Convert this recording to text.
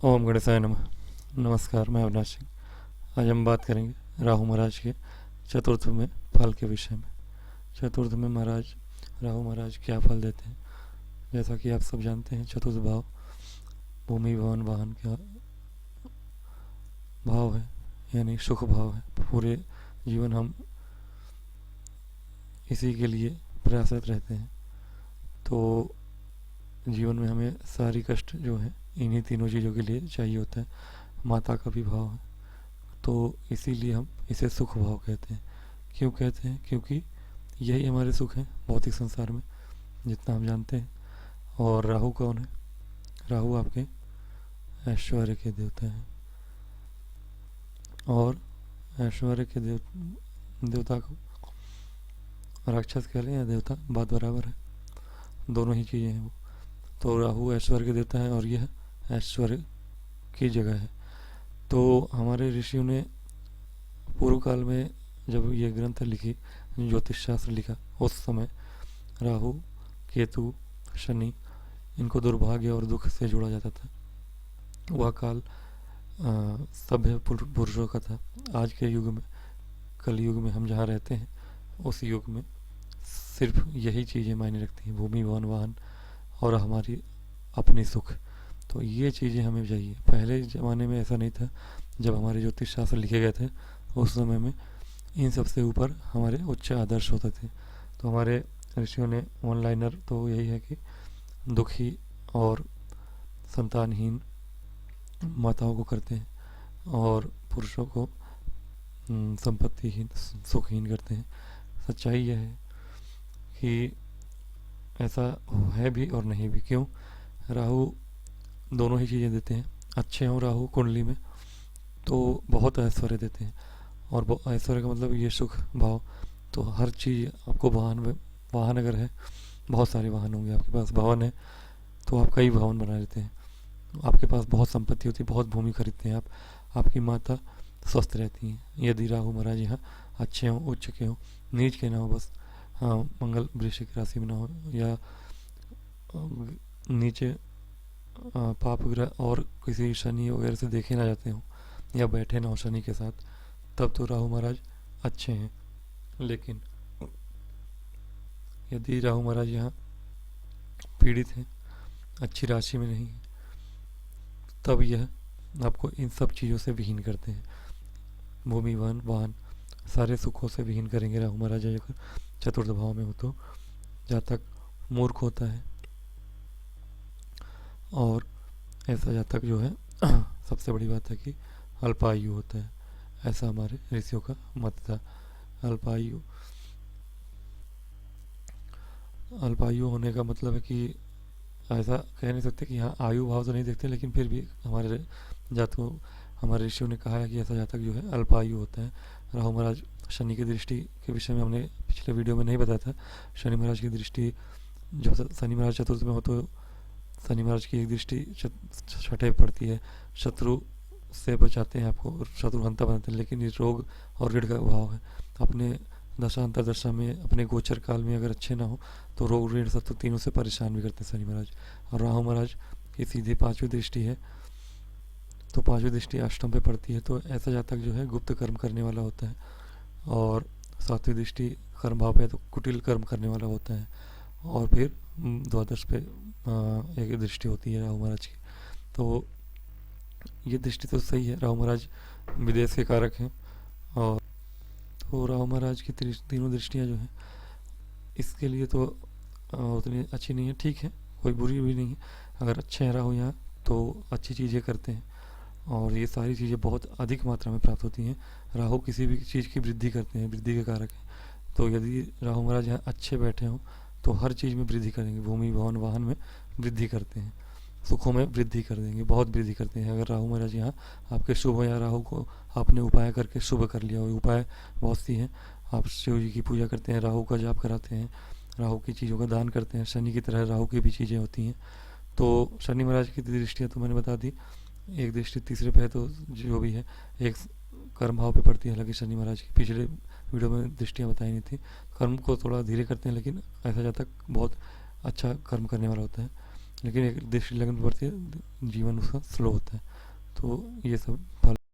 ओम गणेशाय नमः। नमस्कार, मैं अविनाश सिंह। आज हम बात करेंगे राहु महाराज के चतुर्थ में फल के विषय में। चतुर्थ में महाराज राहु महाराज क्या फल देते हैं? जैसा कि आप सब जानते हैं, चतुर्थ भाव भूमि भवन वाहन का भाव है, यानी सुख भाव है। पूरे जीवन हम इसी के लिए प्रयासरत रहते हैं। तो जीवन में हमें सारी कष्ट जो है इन्हीं तीनों चीज़ों के लिए चाहिए होता है। माता का भी भाव है, तो इसीलिए हम इसे सुख भाव कहते हैं। क्यों कहते हैं? क्योंकि यही हमारे सुख हैं भौतिक संसार में, जितना हम जानते हैं। और राहु कौन है? राहु आपके ऐश्वर्य के देवता हैं। और ऐश्वर्य के देवता को राक्षस कह लें या देवता, बात बराबर है, दोनों ही चीज़ें हैं वो। तो राहु ऐश्वर्य के देवता है और यह ऐश्वर्य की जगह है। तो हमारे ऋषियों ने पूर्व काल में जब ये ग्रंथ लिखी, ज्योतिष शास्त्र लिखा, उस समय राहु, केतु, शनि, इनको दुर्भाग्य और दुख से जोड़ा जाता था। वह काल सभ्य पुरुषों का था। आज के युग में, कल युग में हम जहाँ रहते हैं, उस युग में सिर्फ यही चीज़ें मायने रखती हैं, भूमि भवन वाहन और हमारी अपनी सुख। तो ये चीज़ें हमें चाहिए। पहले ज़माने में ऐसा नहीं था। जब हमारे ज्योतिष शास्त्र लिखे गए थे, उस समय में इन सबसे ऊपर हमारे उच्च आदर्श होते थे। तो हमारे ऋषियों ने वन लाइनर तो यही है कि दुखी और संतानहीन माताओं को करते हैं और पुरुषों को संपत्तिहीन, सुखहीन करते हैं। सच्चाई यह है कि ऐसा है भी और नहीं भी। क्यों? राहु दोनों ही चीज़ें देते हैं। अच्छे हों राहु कुंडली में तो बहुत ऐश्वर्य देते हैं। और ऐश्वर्य का मतलब ये सुख भाव। तो हर चीज़ आपको, वाहन अगर है, बहुत सारे वाहन होंगे आपके पास। भवन है तो आप कई भवन बना लेते हैं। आपके पास बहुत संपत्ति होती है, बहुत भूमि खरीदते हैं आप। आपकी माता स्वस्थ रहती हैं यदि राहु महाराज यहाँ अच्छे हों, उच्च के हों, नीच के ना हो बस। हाँ, मंगल वृश्चिक राशि में ना हो, या नीचे पाप ग्रह और किसी शनि वगैरह से देखे ना जाते हों, या बैठे ना हो शनि के साथ, तब तो राहु महाराज अच्छे हैं। लेकिन यदि राहु महाराज यहाँ पीड़ित हैं, अच्छी राशि में नहीं है, तब यह आपको इन सब चीज़ों से विहीन करते हैं। भूमि वन वाहन सारे सुखों से विहीन करेंगे राहु महाराज अगर चतुर्थ भाव में हो तो। जातक मूर्ख होता है और ऐसा जातक जो है सबसे बड़ी बात है कि अल्पायु होता है। ऐसा हमारे ऋषियों का मत था। अल्पायु अल्पायु होने का मतलब है कि ऐसा कह नहीं सकते कि हाँ, आयु भाव तो नहीं देखते, लेकिन फिर भी हमारे जातकों, हमारे ऋषियों ने कहा है कि ऐसा जातक जो है अल्पायु होता है। राहु महाराज शनि की दृष्टि के विषय में हमने पिछले वीडियो में नहीं बताया था। शनि महाराज की दृष्टि, जो शनि महाराज चतुर्थ में हो तो शनि महाराज की एक दृष्टि छठे पड़ती है। शत्रु से बचाते हैं आपको और शत्रुहंता बनाते हैं। लेकिन ये रोग और ऋण का भाव है। अपने दशा अंतरदशा में, अपने गोचर काल में अगर अच्छे ना हो तो रोग ऋण शत्रु तीनों से परेशान भी करते हैं शनि महाराज। और राहु महाराज की सीधी पांचवी दृष्टि है, तो पांचवी दृष्टि अष्टम पे पड़ती है। तो ऐसा जातक जो है गुप्त कर्म करने वाला होता है। और सातवीं दृष्टि कर्म भाव पे है तो कुटिल कर्म करने वाला होता है। और फिर द्वादश पे एक दृष्टि होती है राहु महाराज की। तो ये दृष्टि तो सही है। राहु महाराज विदेश के कारक हैं। और तो राहु महाराज की तीनों दृष्टियाँ जो हैं, इसके लिए तो उतनी अच्छी नहीं है। ठीक है, कोई बुरी भी नहीं है। अगर अच्छे हैं राहु यहाँ तो अच्छी चीज़ें करते हैं और ये सारी चीज़ें बहुत अधिक मात्रा में प्राप्त होती हैं। राहु किसी भी चीज़ की वृद्धि करते हैं, वृद्धि के कारक हैं। तो यदि राहु महाराज यहाँ अच्छे बैठे हों तो हर चीज़ में वृद्धि करेंगे। भूमि भवन वाहन में वृद्धि करते हैं, सुखों में वृद्धि कर देंगे, बहुत वृद्धि करते हैं। अगर राहु महाराज यहाँ आपके शुभ, या राहु को आपने उपाय करके शुभ कर लिया हो, उपाय बहुत सी हैं। आप शिव जी की पूजा करते हैं, राहु का जाप कराते हैं, राहु की चीज़ों का दान करते हैं। शनि की तरह राहु की भी चीज़ें होती हैं। तो शनि महाराज की दृष्टियाँ तो मैंने बता दी। एक दृष्टि तीसरे पे है, तो जो भी है एक कर्म भाव पे पड़ती है। हालांकि शनि महाराज की पिछले वीडियो में दृष्टियाँ बताई नहीं थी। कर्म को थोड़ा धीरे करते हैं, लेकिन ऐसा जातक बहुत अच्छा कर्म करने वाला होता है। लेकिन एक दृष्टि लगन पर पड़ती है, जीवन उसका स्लो होता है। तो ये सब फल